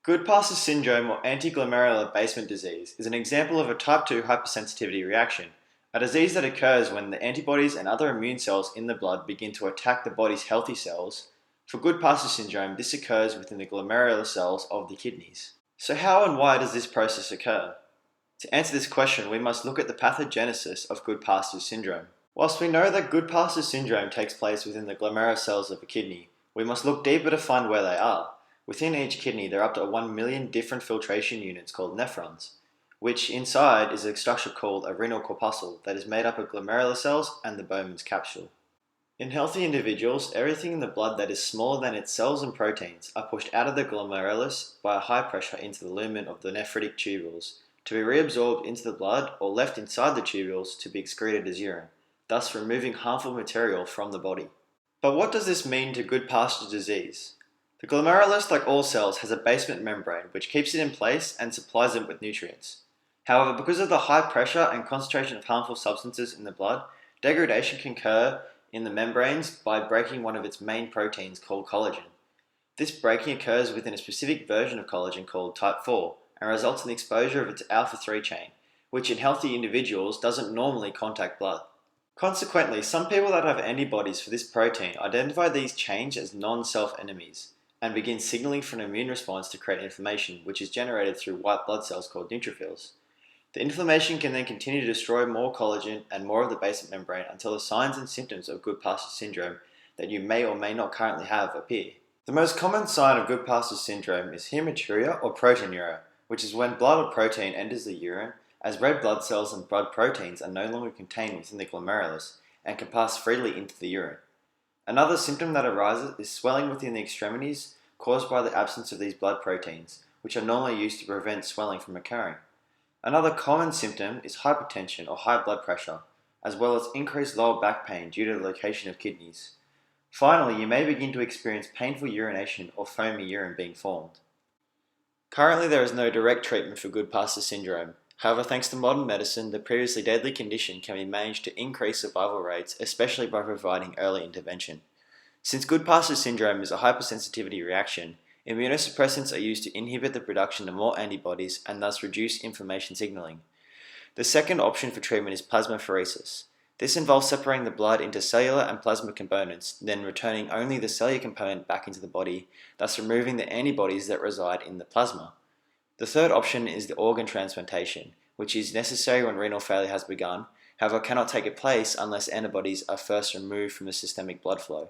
Goodpasture syndrome or antiglomerular basement disease is an example of a type 2 hypersensitivity reaction, a disease that occurs when the antibodies and other immune cells in the blood begin to attack the body's healthy cells. For Goodpasture syndrome, this occurs within the glomerular cells of the kidneys. So how and why does this process occur? To answer this question, we must look at the pathogenesis of Goodpasture syndrome. Whilst we know that Goodpasture syndrome takes place within the glomerular cells of a kidney, we must look deeper to find where they are. Within each kidney, there are up to 1 million different filtration units called nephrons, which inside is a structure called a renal corpuscle that is made up of glomerular cells and the Bowman's capsule. In healthy individuals, everything in the blood that is smaller than its cells and proteins are pushed out of the glomerulus by a high pressure into the lumen of the nephritic tubules to be reabsorbed into the blood or left inside the tubules to be excreted as urine, thus removing harmful material from the body. But what does this mean to Goodpasture disease? The glomerulus, like all cells, has a basement membrane which keeps it in place and supplies it with nutrients. However, because of the high pressure and concentration of harmful substances in the blood, degradation can occur in the membranes by breaking one of its main proteins called collagen. This breaking occurs within a specific version of collagen called type 4 and results in the exposure of its alpha 3 chain, which in healthy individuals doesn't normally contact blood. Consequently, some people that have antibodies for this protein identify these chains as non-self enemies and begin signaling for an immune response to create inflammation, which is generated through white blood cells called neutrophils. The inflammation can then continue to destroy more collagen and more of the basement membrane until the signs and symptoms of Goodpasture syndrome that you may or may not currently have appear. The most common sign of Goodpasture syndrome is hematuria or proteinuria, which is when blood or protein enters the urine, as red blood cells and blood proteins are no longer contained within the glomerulus and can pass freely into the urine. Another symptom that arises is swelling within the extremities caused by the absence of these blood proteins, which are normally used to prevent swelling from occurring. Another common symptom is hypertension or high blood pressure, as well as increased lower back pain due to the location of kidneys. Finally, you may begin to experience painful urination or foamy urine being formed. Currently, there is no direct treatment for Goodpasture syndrome. However, thanks to modern medicine, the previously deadly condition can be managed to increase survival rates, especially by providing early intervention. Since Goodpasture syndrome is a hypersensitivity reaction, immunosuppressants are used to inhibit the production of more antibodies and thus reduce inflammation signaling. The second option for treatment is plasmapheresis. This involves separating the blood into cellular and plasma components, then returning only the cellular component back into the body, thus removing the antibodies that reside in the plasma. The third option is the organ transplantation, which is necessary when renal failure has begun, however cannot take place unless antibodies are first removed from the systemic blood flow.